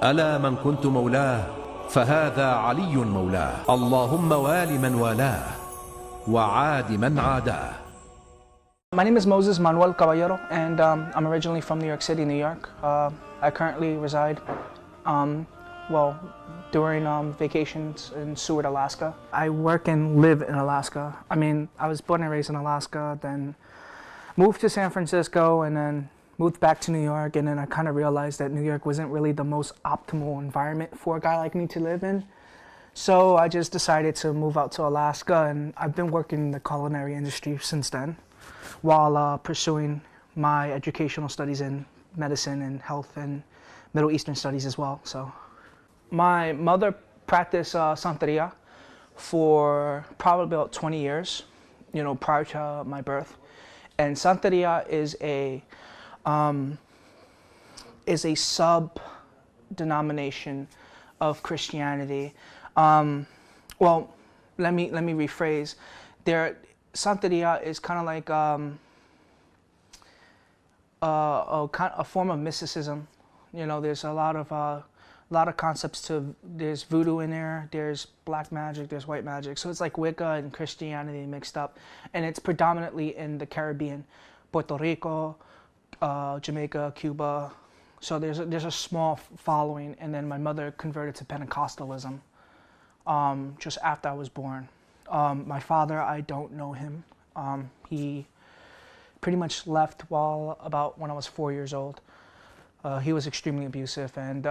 ألا من كنت مولاه فهذا علي مولاه. اللهم وال من والاه وعاد من عاداه. My name is Moses Manuel Caballero, and I'm originally from New York City, New York. I currently reside, during vacations in Seward, Alaska. I work and live in Alaska. I mean, I was born and raised in Alaska, then moved to San Francisco, and then moved back to New York, and then I kind of realized that New York wasn't really the most optimal environment for a guy like me to live in. So I just decided to move out to Alaska, and I've been working in the culinary industry since then, while pursuing my educational studies in medicine and health and Middle Eastern studies as well. So my mother practiced Santeria for probably about 20 years, prior to my birth. And Santeria is a sub-denomination of Christianity. Let me rephrase. Santeria is kind of like a form of mysticism. There's a lot of concepts to. There's voodoo in there. There's black magic. There's white magic. So it's like Wicca and Christianity mixed up, and it's predominantly in the Caribbean, Puerto Rico, Jamaica, Cuba. So there's a small following, and then my mother converted to Pentecostalism just after I was born. My father, I don't know him. He pretty much left when I was 4 years old. He was extremely abusive, and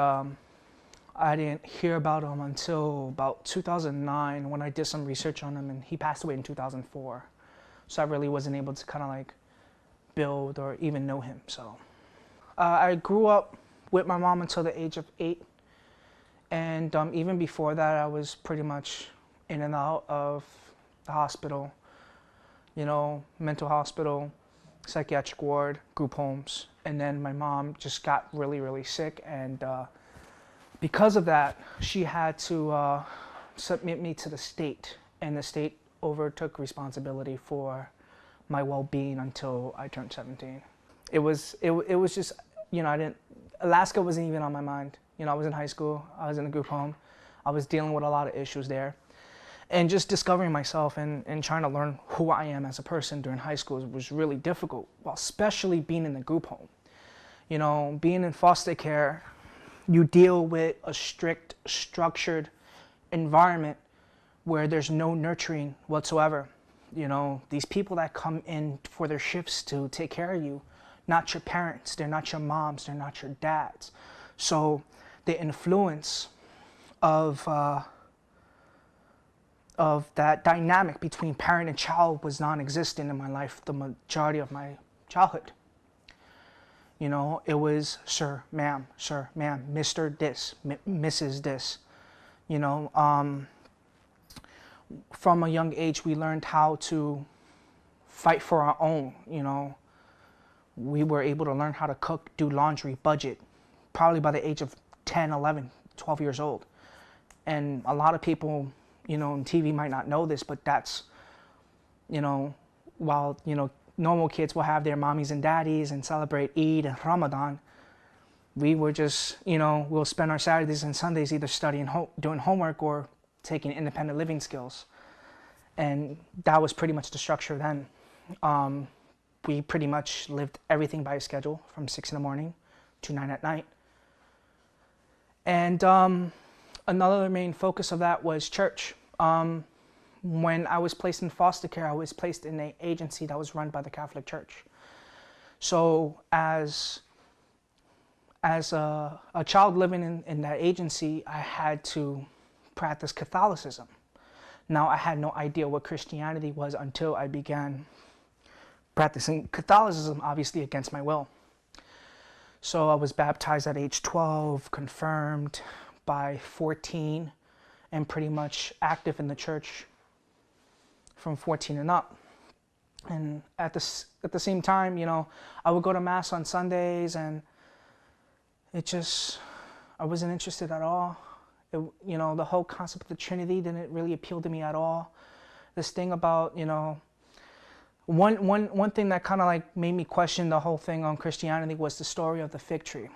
I didn't hear about him until about 2009 when I did some research on him, and he passed away in 2004. So I really wasn't able to kind of like build or even know him. So I grew up with my mom until the age of 8, and even before that I was pretty much in and out of the hospital, mental hospital, psychiatric ward, group homes. And then my mom just got really, really sick, and because of that, she had to submit me to the state, and the state overtook responsibility for my well-being until I turned 17. It was just, Alaska wasn't even on my mind. I was in high school, I was in a group home, I was dealing with a lot of issues there. And just discovering myself and trying to learn who I am as a person during high school was really difficult, especially being in the group home. Being in foster care, you deal with a strict, structured environment where there's no nurturing whatsoever. These people that come in for their shifts to take care of you, not your parents, they're not your moms, they're not your dads. So the influence of that dynamic between parent and child was non-existent in my life the majority of my childhood. It was sir, ma'am, Mr. this, Mrs. this. From a young age we learned how to fight for our own. We were able to learn how to cook, do laundry, budget, probably by the age of 10, 11, 12 years old. And a lot of people on TV might not know this, but that's, while, normal kids will have their mommies and daddies and celebrate Eid and Ramadan, we were just, we'll spend our Saturdays and Sundays either studying, doing homework or taking independent living skills. And that was pretty much the structure then. We pretty much lived everything by a schedule from 6 in the morning to 9 at night. And another main focus of that was church. When I was placed in foster care, I was placed in an agency that was run by the Catholic Church. So as a child living in that agency, I had to practice Catholicism. Now, I had no idea what Christianity was until I began practicing Catholicism, obviously against my will. So I was baptized at age 12, confirmed by 14, and pretty much active in the church from 14 and up. And at the same time, I would go to Mass on Sundays, and I wasn't interested at all. The whole concept of the Trinity didn't really appeal to me at all. This thing about, one thing that kind of like made me question the whole thing on Christianity was the story of the fig tree.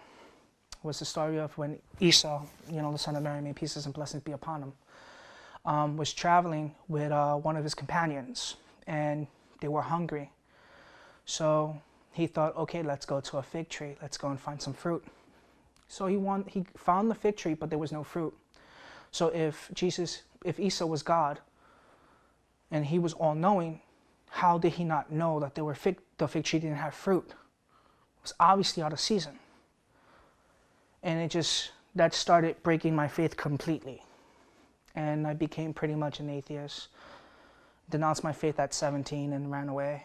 was the story of when Esau, the son of Mary, may peace and blessings be upon him, was traveling with one of his companions, and they were hungry. So he thought, okay, let's go to a fig tree. Let's go and find some fruit. So he found the fig tree, but there was no fruit. So if Esau was God, and he was all-knowing, how did he not know that the fig tree didn't have fruit? It was obviously out of season. And that started breaking my faith completely. And I became pretty much an atheist. Denounced my faith at 17 and ran away.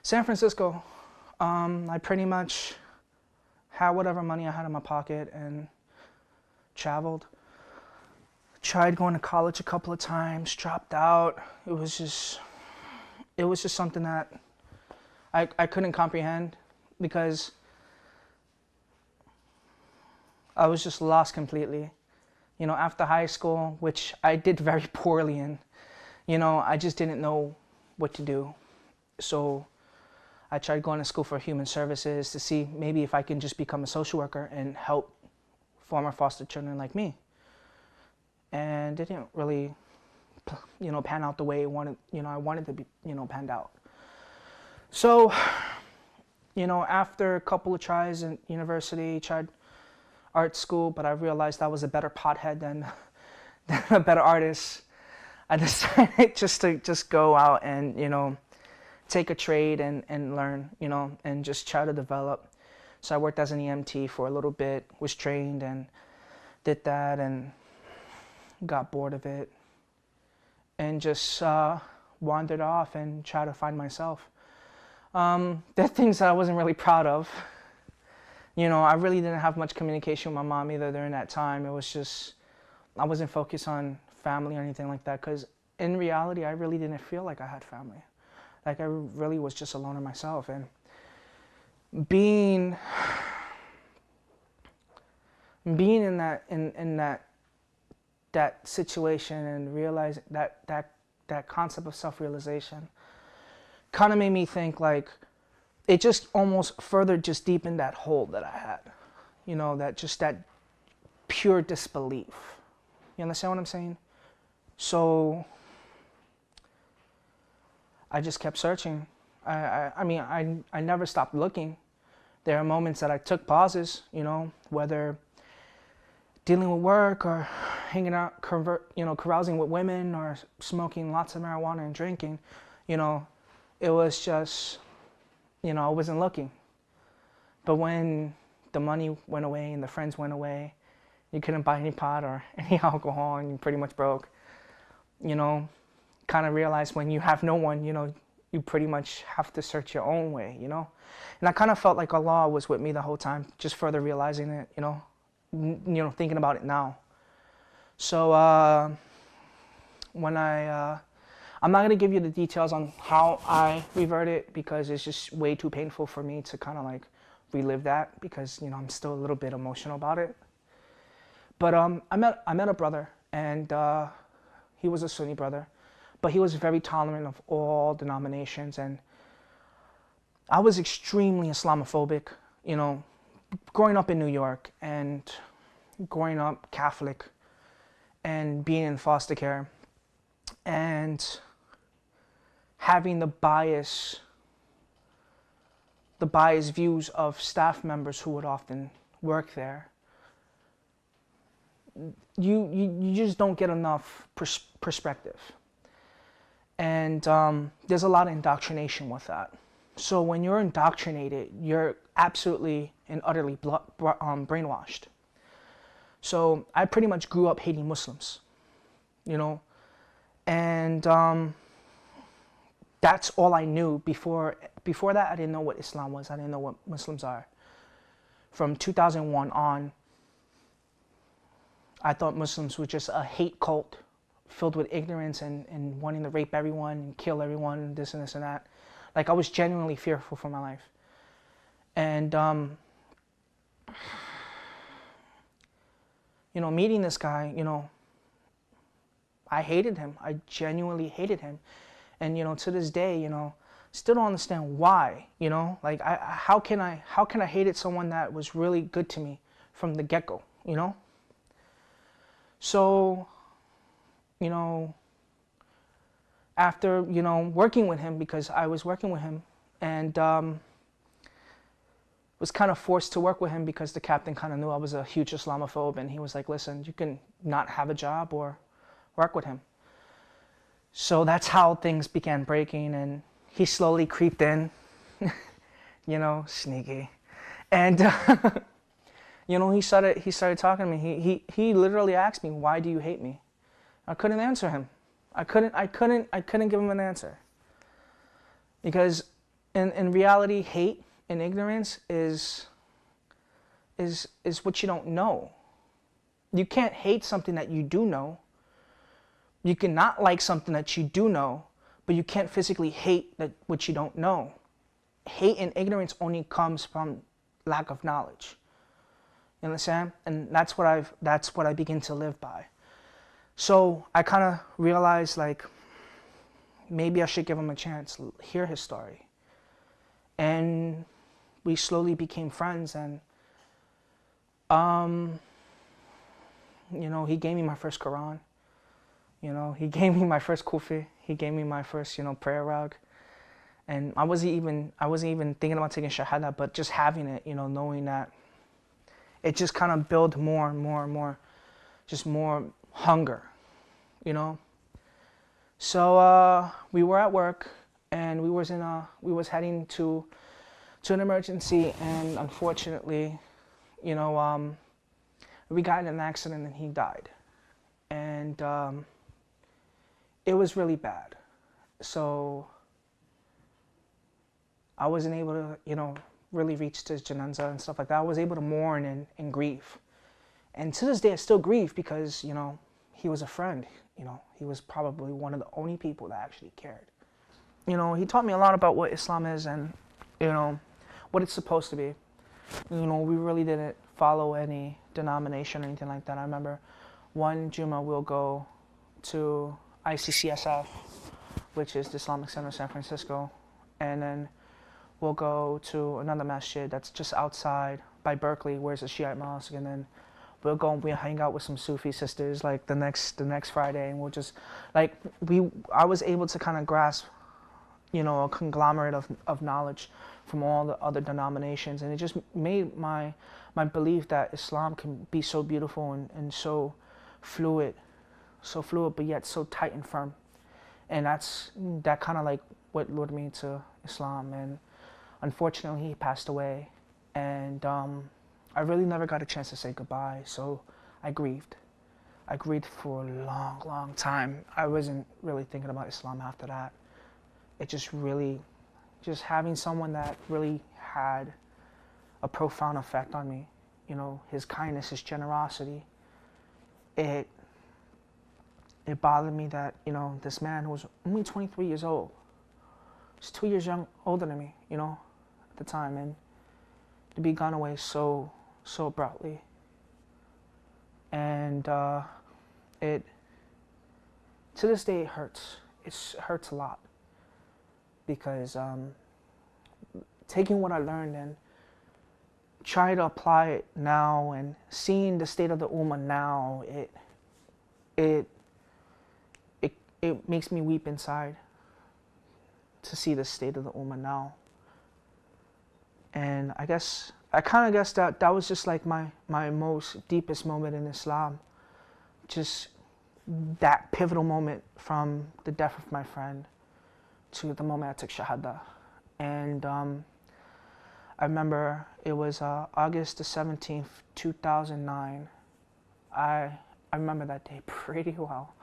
San Francisco, I pretty much had whatever money I had in my pocket and traveled. Tried going to college a couple of times, dropped out. It was just something that I couldn't comprehend, because I was just lost completely. After high school, which I did very poorly in, I just didn't know what to do. So I tried going to school for human services to see maybe if I can just become a social worker and help former foster children like me. And it didn't really, pan out the way I wanted to be, panned out. So, after a couple of tries in university, tried art school, but I realized I was a better pothead than a better artist. I decided to go out and, take a trade and learn, and just try to develop. So I worked as an EMT for a little bit, was trained and did that, and got bored of it, and just wandered off and tried to find myself. There are things that I wasn't really proud of. I really didn't have much communication with my mom either during that time. It was just, I wasn't focused on family or anything like that, because in reality, I really didn't feel like I had family. Like I really was just alone in myself. And being in that situation and realizing that concept of self-realization kind of made me think, like, it just almost further just deepened that hole that I had, that pure disbelief. You understand what I'm saying? So I just kept searching. I never stopped looking. There are moments that I took pauses, whether dealing with work or hanging out, carousing with women or smoking lots of marijuana and drinking. It was just, I wasn't looking. But when the money went away and the friends went away, you couldn't buy any pot or any alcohol and you pretty much broke, kind of realized when you have no one, you pretty much have to search your own way, And I kind of felt like Allah was with me the whole time, just further realizing it, thinking about it now. So when I'm not going to give you the details on how I reverted, because it's just way too painful for me to kind of like relive that, because, I'm still a little bit emotional about it. But I met a brother, and he was a Sunni brother, but he was very tolerant of all denominations, and I was extremely Islamophobic, growing up in New York and growing up Catholic and being in foster care and having the biased views of staff members who would often work there. You just don't get enough perspective. And there's a lot of indoctrination with that. So when you're indoctrinated, you're absolutely and utterly brainwashed. So I pretty much grew up hating Muslims, and that's all I knew. Before that, I didn't know what Islam was. I didn't know what Muslims are. From 2001 on, I thought Muslims were just a hate cult filled with ignorance and wanting to rape everyone and kill everyone, this and this and that. Like, I was genuinely fearful for my life. And, meeting this guy, I hated him. I genuinely hated him. And, to this day, Still don't understand why, you know? Like, how can I hate someone that was really good to me from the get-go, you know? So, you know, after, you know, working with him, because I was working with him, and was kind of forced to work with him because the captain kind of knew I was a huge Islamophobe, and he was like, listen, you can not have a job or work with him. So that's how things began breaking, and he slowly creeped in, you know, sneaky. And, you know, he started talking to me. He literally asked me, why do you hate me? I couldn't answer him. I couldn't give him an answer. Because in reality, hate and ignorance is what you don't know. You can't hate something that you do know. You cannot like something that you do know, but you can't physically hate what you don't know. Hate and ignorance only comes from lack of knowledge. You understand? And that's what I begin to live by. So I kind of realized, like, maybe I should give him a chance, hear his story. And we slowly became friends, and you know, he gave me my first Quran. You know, he gave me my first kufi. He gave me my first, you know, prayer rug. And I wasn't even thinking about taking shahada, but just having it, you know, knowing that, it just kind of built more and more and more, just more hunger, you know. So we were at work, and we was heading to an emergency, and unfortunately, you know, we got in an accident and he died, and it was really bad. So I wasn't able to, you know, really reach to janazah and stuff like that. I was able to mourn and grieve. And to this day, I still grieve because, you know, he was a friend. You know, he was probably one of the only people that actually cared. You know, he taught me a lot about what Islam is and, you know, what it's supposed to be. You know, we really didn't follow any denomination or anything like that. I remember one Jummah we'll go to ICCSF, which is the Islamic Center of San Francisco, and then we'll go to another masjid that's just outside by Berkeley, where it's a Shiite mosque, and then we'll go and we'll hang out with some Sufi sisters like the next Friday, and we'll just, like, I was able to kind of grasp, you know, a conglomerate of knowledge from all the other denominations, and it just made my belief that Islam can be so beautiful and so fluid, but yet so tight and firm. And that kind of like what lured me to Islam. And unfortunately, he passed away, and I really never got a chance to say goodbye, so I grieved. I grieved for a long, long time. I wasn't really thinking about Islam after that. It just really, just having someone that really had a profound effect on me, you know, his kindness, his generosity, it bothered me that, you know, this man who was only 23 years old, was 2 years older than me, you know, at the time, and to be gone away so abruptly. And it, to this day, it hurts. It hurts a lot, because taking what I learned and trying to apply it now, and seeing the state of the Ummah now, it makes me weep inside to see the state of the Ummah now. And I kind of guess that was just like my most deepest moment in Islam. Just that pivotal moment from the death of my friend to the moment I took Shahada. And I remember it was August the 17th, 2009. I remember that day pretty well.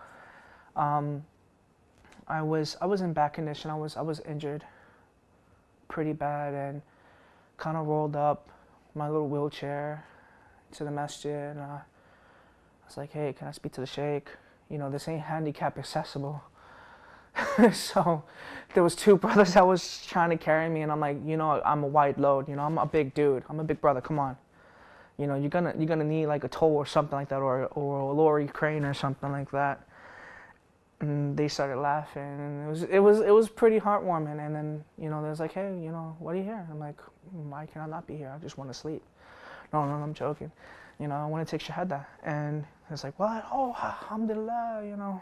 I was in bad condition. I was injured pretty bad, and kind of rolled up my little wheelchair to the masjid, and I was like, hey, can I speak to the sheikh? You know, this ain't handicap accessible. So there was two brothers that was trying to carry me, and I'm like, you know, I'm a wide load, you know, I'm a big dude, I'm a big brother, come on. You know, you're gonna need like a tow or something like that, or a lorry crane or something like that. And they started laughing, and it was pretty heartwarming. And then, they was like, hey, what are you here? I'm like, why can I not be here? I just want to sleep. No, I'm joking. I want to take shahada. And it's like, what? Oh, alhamdulillah,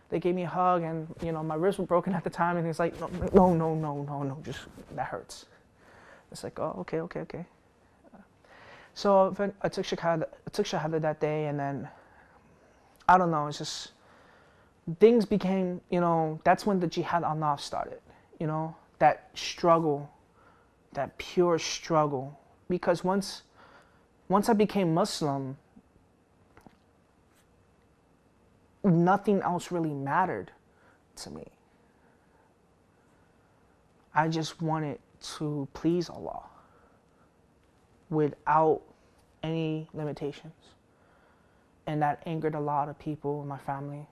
They gave me a hug, and, my ribs were broken at the time, and he's like, no, just, that hurts. It's like, oh, okay. So I took shahada that day, and then, I don't know, it's just, things became, that's when the jihad al-nafs started, that struggle, that pure struggle. Because once I became Muslim, nothing else really mattered to me. I just wanted to please Allah without any limitations. And that angered a lot of people in my family,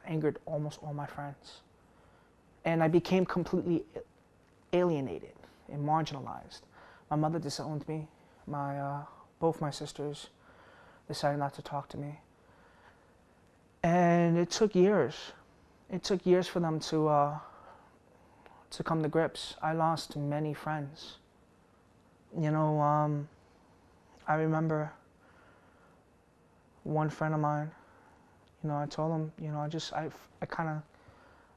angered almost all my friends. And I became completely alienated and marginalized. My mother disowned me. Both my sisters decided not to talk to me. And it took years. It took years for them to come to grips. I lost many friends. I remember one friend of mine, I told him,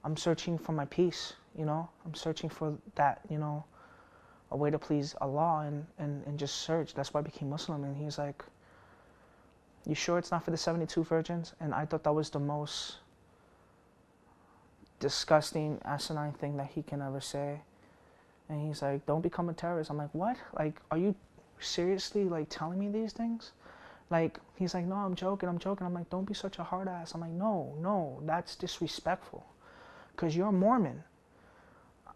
I'm searching for my peace, I'm searching for that, a way to please Allah and just search. That's why I became Muslim. And he's like, you sure it's not for the 72 virgins? And I thought that was the most disgusting, asinine thing that he can ever say. And he's like, don't become a terrorist. I'm like, what? Like, are you seriously, like, telling me these things? Like, he's like, no, I'm joking. I'm like, don't be such a hard ass. I'm like, no, that's disrespectful. Because you're a Mormon.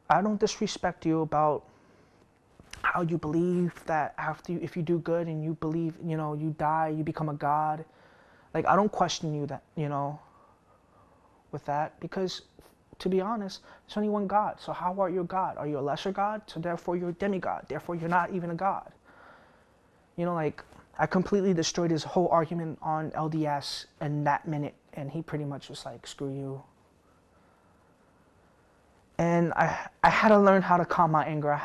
I don't disrespect you about how you believe that if you do good and you believe, you die, you become a god. Like, I don't question you that, with that, because to be honest, there's only one God. So how are you a god? Are you a lesser god? So therefore you're a demigod. Therefore you're not even a god. Like, I completely destroyed his whole argument on LDS in that minute, and he pretty much was like, screw you. And I had to learn how to calm my anger.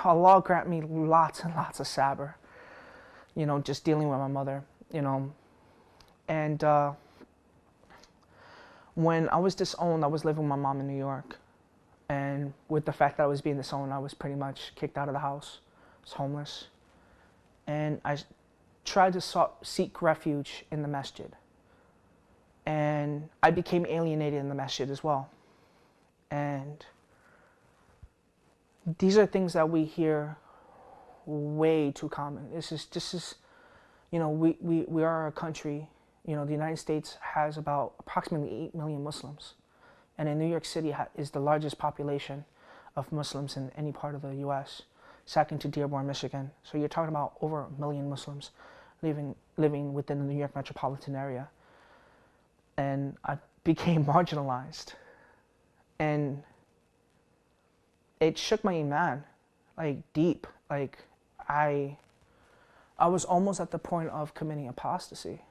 Allah grant me lots and lots of sabr, just dealing with my mother, And when I was disowned, I was living with my mom in New York. And with the fact that I was being disowned, I was pretty much kicked out of the house. I was homeless. And I tried to seek refuge in the masjid. And I became alienated in the masjid as well. And these are things that we hear way too common. This is, we are a country, the United States has about approximately 8 million Muslims. And in New York City is the largest population of Muslims in any part of the U.S., second to Dearborn, Michigan. So you're talking about over 1 million Muslims living within the New York metropolitan area. And I became marginalized. And it shook my iman, like, deep. Like, I was almost at the point of committing apostasy.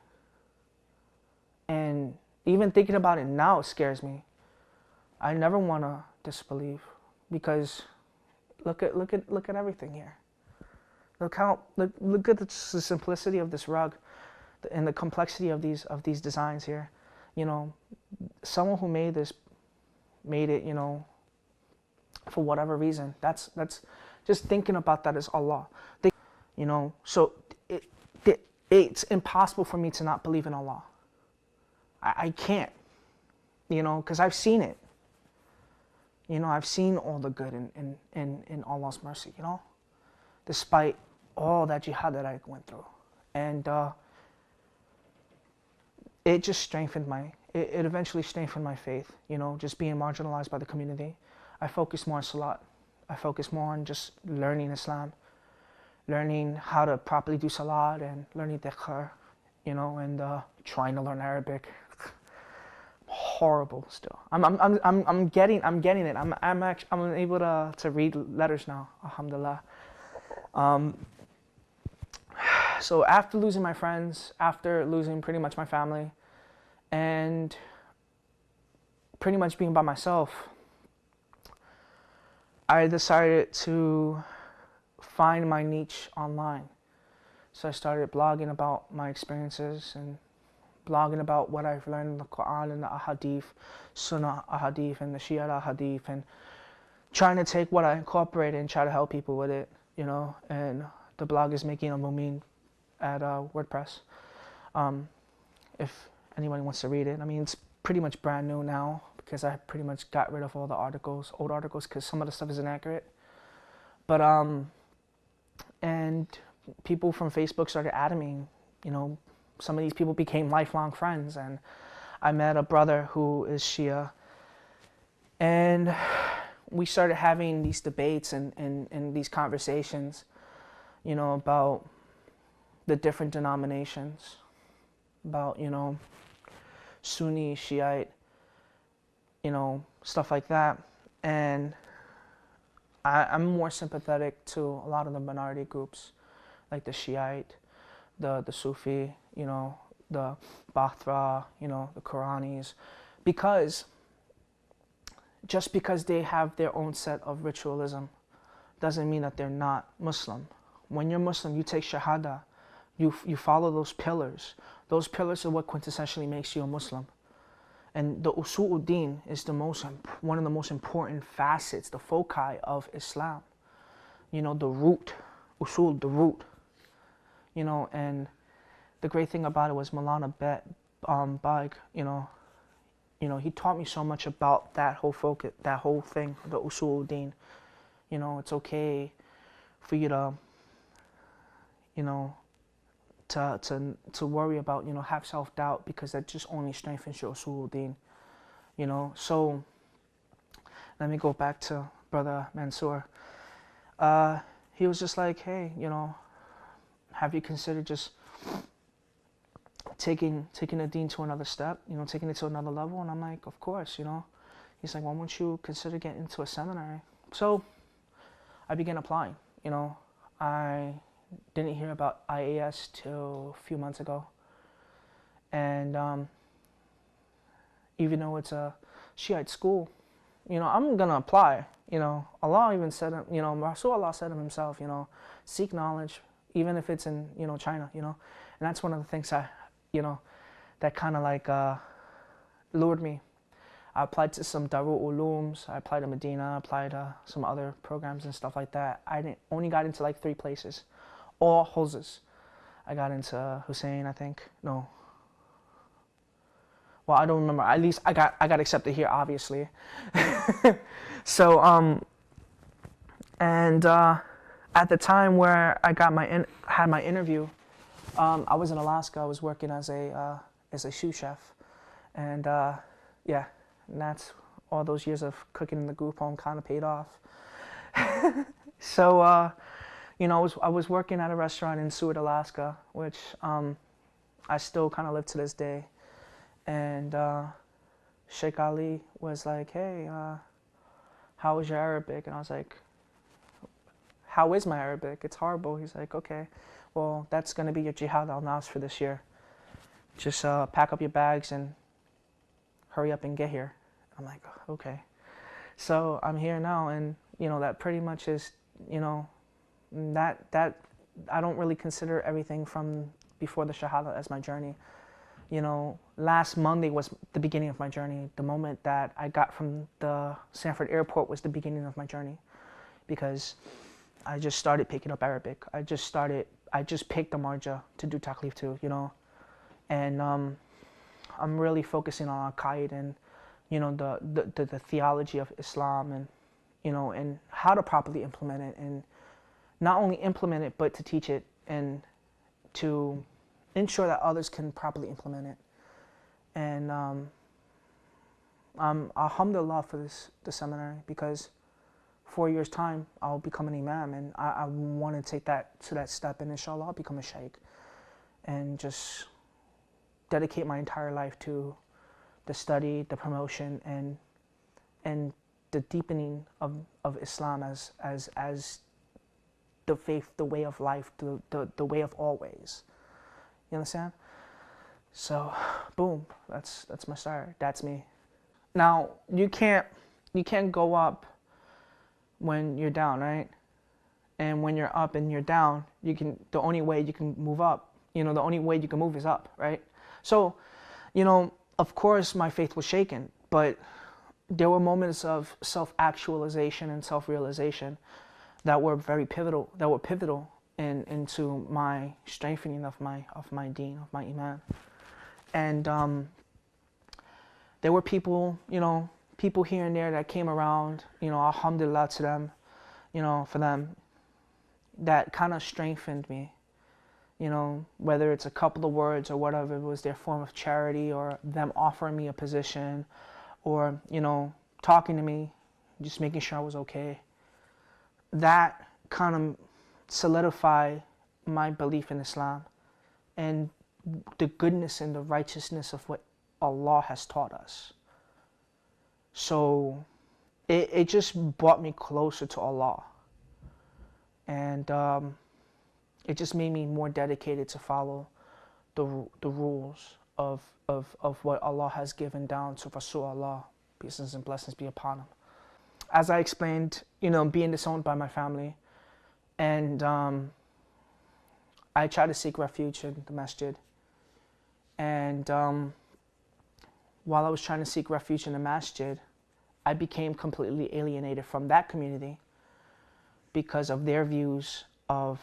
And even thinking about it now scares me. I never want to disbelieve, because look at everything here. Look at the simplicity of this rug and the complexity of these designs here. Someone who made this made it, for whatever reason. That's just thinking about that is Allah. So it's impossible for me to not believe in Allah. I can't, because I've seen it. I've seen all the good in Allah's mercy, despite all that jihad that I went through. And it just strengthened it eventually strengthened my faith, just being marginalized by the community. I focused more on salat. I focused more on just learning Islam, learning how to properly do salat, and learning dhikr, and trying to learn Arabic. Horrible still. I'm getting it. I'm able to read letters now, alhamdulillah. So after losing my friends, after losing pretty much my family, and pretty much being by myself, I decided to find my niche online. So I started blogging about my experiences and blogging about what I've learned in the Quran and the Ahadith, Sunnah Ahadith and the Shia Ahadith, and trying to take what I incorporated and try to help people with it, you know. And the blog is Making a Mu'min at WordPress. If anybody wants to read it, I mean, it's pretty much brand new now because I pretty much got rid of all the articles, old articles, because some of the stuff is inaccurate. But and people from Facebook started adding me, you know. Some of these people became lifelong friends, and I met a brother who is Shia, and we started having these debates and these conversations, you know, about the different denominations, about, you know, Sunni, Shiite, you know, stuff like that. And I'm more sympathetic to a lot of the minority groups, like the Shiite, the Sufi, you know, the Bathra, you know, the Quranis, because just because they have their own set of ritualism doesn't mean that they're not Muslim. When you're Muslim, you take Shahada, you follow those pillars. Those pillars are what quintessentially makes you a Muslim. And the usul-ud-din is one of the most important facets, the foci of Islam. You know, the root, usul, the root. You know, and the great thing about it was Maulana Baig, you know, he taught me so much about that whole focus, that whole thing, the usul-ud-din. You know, it's okay for you to, you know, to worry about, you know, have self-doubt, because that just only strengthens your usul-ud-din, you know. So let me go back to Brother Mansour. He was just like, hey, you know, have you considered just taking the deen to another step, you know, taking it to another level? And I'm like, of course, you know. He's like, why won't you consider getting into a seminary? So I began applying, you know. I didn't hear about IAS till a few months ago. And even though it's a Shiite school, you know, I'm going to apply. You know, Allah even said, you know, Rasulullah said himself, you know, seek knowledge, even if it's in, you know, China, you know. And that's one of the things you know, that kind of like lured me. I applied to some Darul Ulooms, I applied to Medina, I applied to some other programs and stuff like that. I only got into like 3 places, all houses. I got into Hussein, I think. No. Well, I don't remember. At least I got accepted here, obviously. So at the time where I got had my interview, I was in Alaska. I was working as a sous chef, and yeah, and that's all those years of cooking in the group home kind of paid off. So you know, I was working at a restaurant in Seward, Alaska, which I still kind of live to this day. And Sheikh Ali was like, hey, how is your Arabic? And I was like, how is my Arabic? It's horrible. He's like, okay, well, that's going to be your jihad al-nafs for this year. Just pack up your bags and hurry up and get here. I'm like, okay. So I'm here now, and, you know, that pretty much is, you know, that I don't really consider everything from before the Shahada as my journey. You know, last Monday was the beginning of my journey. The moment that I got from the Sanford airport was the beginning of my journey, because I just started picking up Arabic. I just picked the marja to do taklif to, you know. And I'm really focusing on aqaid and, you know, the theology of Islam, and, you know, and how to properly implement it, and not only implement it, but to teach it and to ensure that others can properly implement it. And alhamdulillah for the seminary, because 4 years time I'll become an imam, and I want to take that to that step, and inshallah I'll become a sheikh and just dedicate my entire life to the study, the promotion, and the deepening of Islam as the faith, the way of life, the way of all ways. You understand? So, boom, that's my start. That's me. Now, you can't go up when you're down, right? And when you're up and you're down, the only way you can move up, the only way you can move is up, right? So, of course my faith was shaken, but there were moments of self-actualization and self-realization that were pivotal into my strengthening of my deen, of my iman. And there were people here and there that came around, alhamdulillah to them, for them, that kind of strengthened me, whether it's a couple of words or whatever, it was their form of charity or them offering me a position or, talking to me, just making sure I was okay. That kind of solidified my belief in Islam and the goodness and the righteousness of what Allah has taught us. So it just brought me closer to Allah. And it just made me more dedicated to follow the rules of what Allah has given down to Rasulullah, peace and blessings be upon him. As I explained, being disowned by my family, and I tried to seek refuge in the masjid. And while I was trying to seek refuge in the masjid, I became completely alienated from that community because of their views of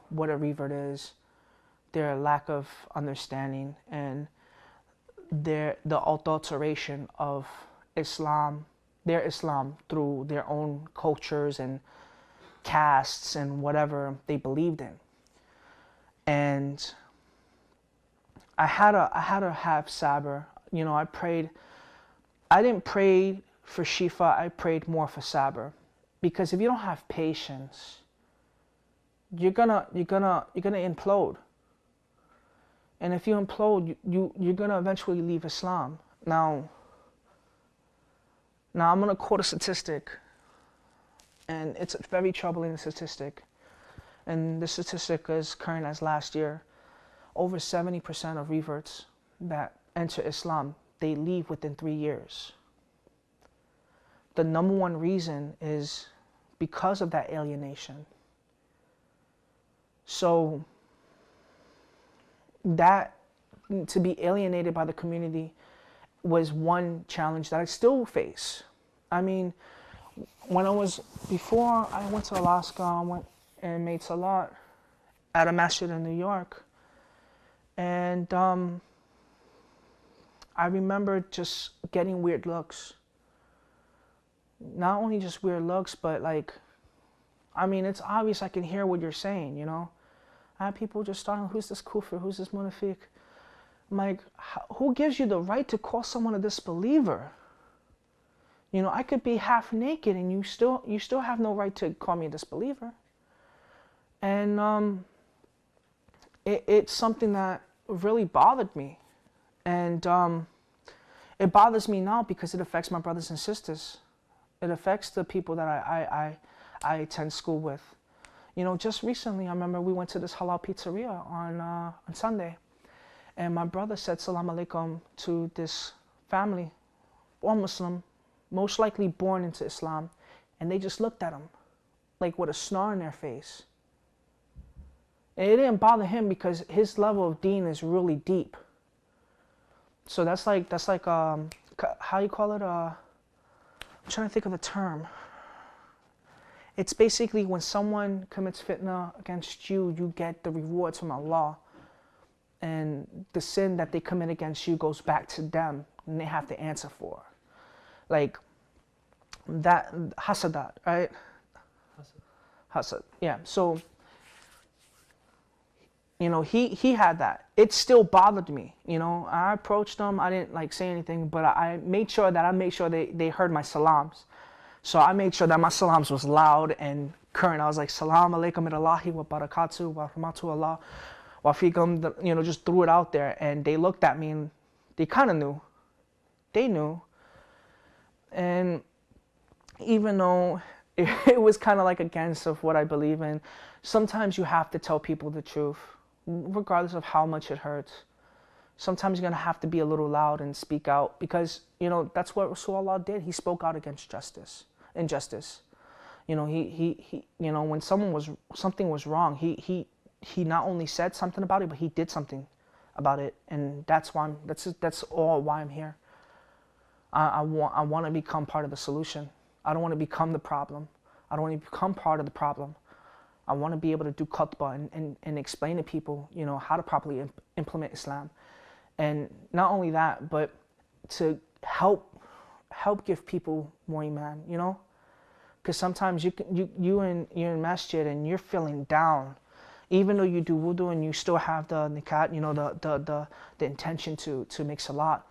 what a revert is, their lack of understanding, and the adulteration of Islam, their Islam, through their own cultures and castes and whatever they believed in. And I had to have sabr. I prayed. I didn't pray for shifa. I prayed more for sabr, because if you don't have patience, you're gonna implode. And if you implode, you're gonna eventually leave Islam. Now I'm gonna quote a statistic, and it's a very troubling statistic. And the statistic is current as last year. Over 70% of reverts that enter Islam, they leave within 3 years. The number one reason is because of that alienation. So that, to be alienated by the community, was one challenge that I still face. I mean, before I went to Alaska, I went and made salat at a masjid in New York. And I remember just getting weird looks. Not only just weird looks, but it's obvious I can hear what you're saying, I had people just starting, who's this kufr, who's this munafiq? I'm like, who gives you the right to call someone a disbeliever? I could be half naked and you still have no right to call me a disbeliever. And it's something that really bothered me. And it bothers me now because it affects my brothers and sisters. It affects the people that I attend school with. Just recently, I remember we went to this halal pizzeria on Sunday. And my brother said salam alaikum to this family, all Muslim, most likely born into Islam. And they just looked at him like with a snarl in their face. And it didn't bother him because his level of deen is really deep. So that's like how you call it? I'm trying to think of the term. It's basically when someone commits fitna against you, you get the rewards from Allah. And the sin that they commit against you goes back to them and they have to answer for. Like that, hasadat, right? Hasad, yeah. So, he had that. It still bothered me. I approached them. I didn't say anything, but I made sure they heard my salams. So I made sure that my salams was loud and current. I was like, salam alaikum minallahi wa barakatuh wa rahmatu Allah wa fikum, just threw it out there. And they looked at me and they kind of knew. They knew. And even though it was kind of against of what I believe in, sometimes you have to tell people the truth, regardless of how much it hurts. sometimes you're going to have to be a little loud and speak out, because, you know, that's what Rasulullah did. He spoke out against injustice. You know, he you know, when something was wrong, he not only said something about it, but he did something about it. And that's why that's all why I'm here. I want to become part of the solution. I don't want to become the problem. I don't want to become part of the problem. I want to be able to do khutbah and explain to people, you know, how to properly implement Islam. And not only that, but to help give people more iman, you know? Because sometimes you're in masjid and you're feeling down. Even though you do wudu and you still have the nikat, you know, the intention to make salat.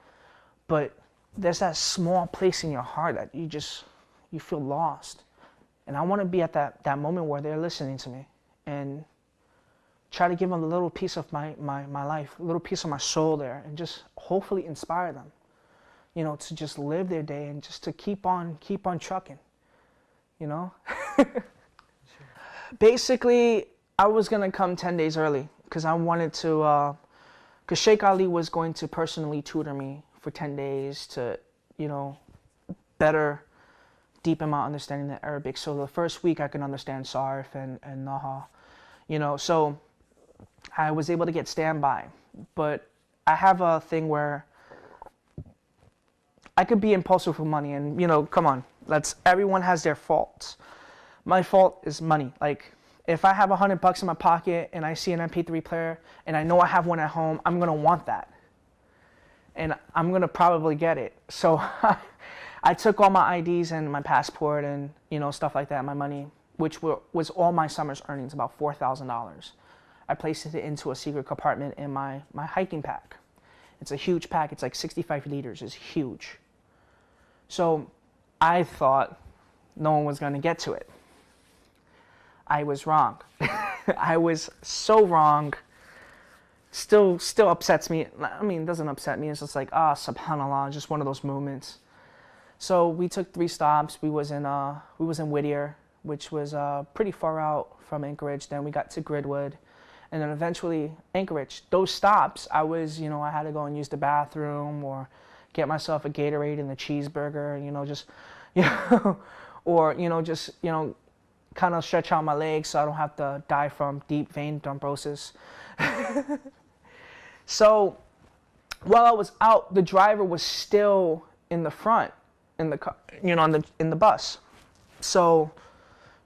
But there's that small place in your heart that you feel lost. And I want to be at that moment where they're listening to me and try to give them a little piece of my life, a little piece of my soul there, and just hopefully inspire them, you know, to just live their day and just to keep on trucking, you know? Basically, I was going to come 10 days early because I wanted to, because Sheikh Ali was going to personally tutor me for 10 days to, you know, better deepen my understanding of Arabic. So the first week I can understand Sarf and Naha, you know, so I was able to get standby. But I have a thing where I could be impulsive with money, and, you know, come on, everyone has their faults. My fault is money. Like, if I have $100 in my pocket and I see an MP3 player and I know I have one at home, I'm going to want that. And I'm going to probably get it. So I took all my IDs and my passport and, you know, stuff like that, my money, which was all my summer's earnings, about $4,000. I placed it into a secret compartment in my hiking pack. It's a huge pack. It's like 65 liters. It's huge. So I thought no one was going to get to it. I was wrong. I was so wrong. Still upsets me. I mean, it doesn't upset me. It's just like, subhanAllah, just one of those moments. So we took 3 stops. We was in Whittier, which was pretty far out from Anchorage. Then we got to Gridwood, and then eventually Anchorage. Those stops, I had to go and use the bathroom or get myself a Gatorade and a cheeseburger, you know, just, you know, or, you know, just, you know, kind of stretch out my legs so I don't have to die from deep vein thrombosis. So while I was out, the driver was still in the front, in the car, you know, in the bus. So,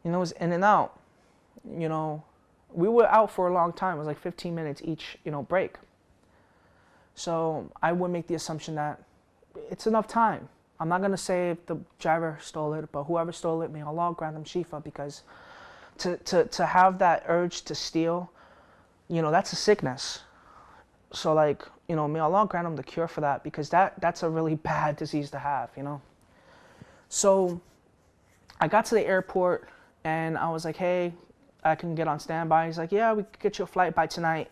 you know, it was in and out. You know, we were out for a long time. It was like 15 minutes each, you know, break. So I would make the assumption that it's enough time. I'm not going to say if the driver stole it, but whoever stole it, may Allah grant them shifa, because to have that urge to steal, you know, that's a sickness. So, like, you know, may Allah grant them the cure for that, because that's a really bad disease to have, you know. So I got to the airport and I was like, hey, I can get on standby. He's like, yeah, we could get you a flight by tonight.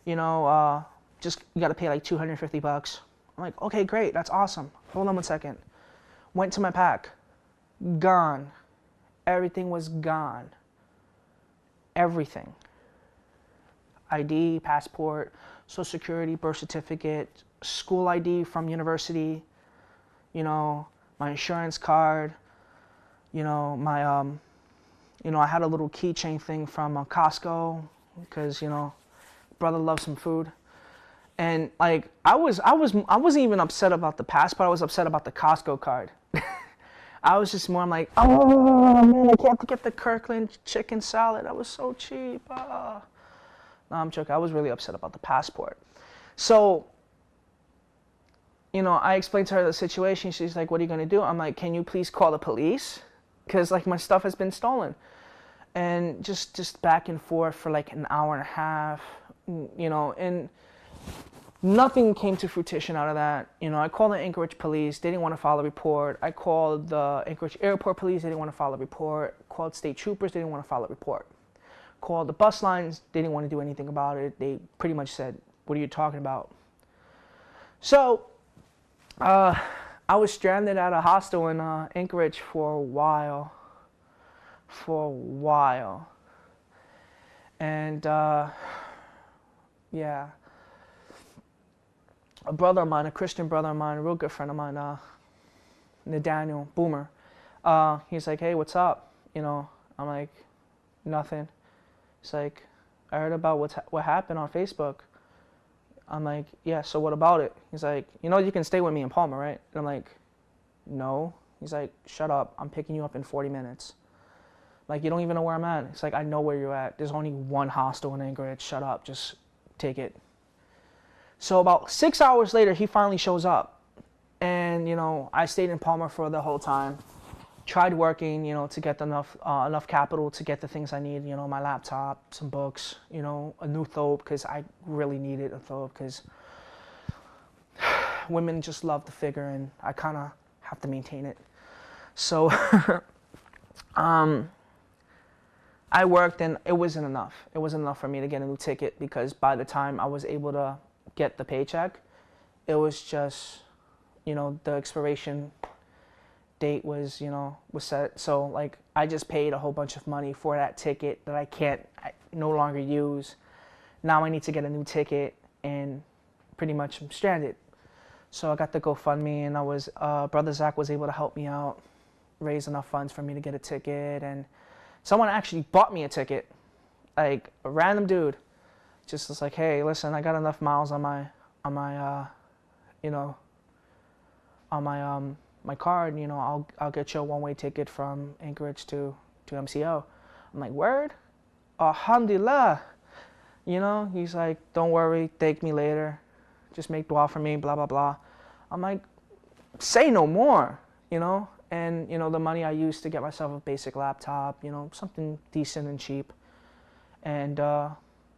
You know, just you got to pay like $250. I'm like, okay, great, that's awesome. Hold on one second. Went to my pack. Gone. Everything was gone. Everything. ID, passport, social security, birth certificate, school ID from university, you know, my insurance card, you know, my, you know, I had a little keychain thing from Costco because, you know, brother loves some food. And like, I wasn't even upset about the passport. I was upset about the Costco card. I was just more, I'm like, oh man, I can't get the Kirkland chicken salad. That was so cheap. No, I'm joking. I was really upset about the passport. So, you know, I explained to her the situation. She's like, what are you going to do? I'm like, can you please call the police? Because, like, my stuff has been stolen. And just back and forth for like an hour and a half, you know, and nothing came to fruition out of that. You know, I called the Anchorage police. They didn't want to file a report. I called the Anchorage airport police. They didn't want to file a report. Called state troopers. They didn't want to file a report. Called the bus lines. They didn't want to do anything about it. They pretty much said, what are you talking about? So, I was stranded at a hostel in Anchorage for a while. And, yeah. a brother of mine, a Christian brother of mine, a real good friend of mine, Nathaniel Boomer. He's like, hey, what's up? You know, I'm like, nothing. He's like, I heard about what happened on Facebook. I'm like, yeah, so what about it? He's like, you know, you can stay with me in Palmer, right? And I'm like, no. He's like, shut up. I'm picking you up in 40 minutes. Like, you don't even know where I'm at. It's like, I know where you're at. There's only one hostel in Anchorage. Shut up. Just take it. So about 6 hours later, he finally shows up. And, you know, I stayed in Palmer for the whole time. Tried working, you know, to get enough capital to get the things I need, you know, my laptop, some books, you know, a new thobe, because I really needed a thobe, because women just love the figure, and I kind of have to maintain it. So I worked, and it wasn't enough. It wasn't enough for me to get a new ticket, because by the time I was able to get the paycheck, it was just, you know, the expiration date was set. So like, I just paid a whole bunch of money for that ticket that I no longer use. Now I need to get a new ticket, and pretty much I'm stranded. So I got the GoFundMe, and Brother Zach was able to help me out, raise enough funds for me to get a ticket, and someone actually bought me a ticket, like a random dude. Just was like, hey, listen, I got enough miles on my card, you know, I'll get you a one-way ticket from Anchorage to MCO. I'm like, word? Alhamdulillah. You know, he's like, don't worry, thank me later. Just make dua for me, blah, blah, blah. I'm like, say no more, you know? And, you know, the money I used to get myself a basic laptop, you know, something decent and cheap, and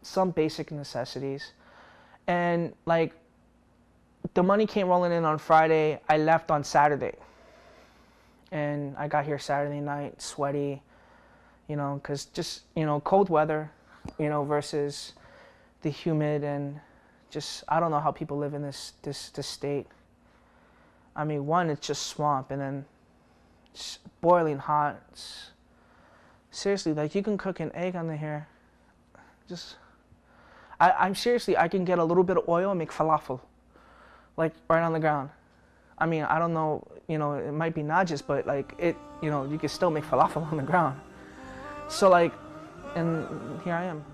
some basic necessities. And, like, the money came rolling in on Friday. I left on Saturday. And I got here Saturday night, sweaty, you know, because just, you know, cold weather, you know, versus the humid, and just, I don't know how people live in this state. I mean, one, it's just swamp, and then it's boiling hot. Seriously, like, you can cook an egg under here. Just, I'm seriously, I can get a little bit of oil and make falafel, like, right on the ground. I mean, I don't know, you know, it might be najis, but like, you know, you can still make falafel on the ground. So like, and here I am.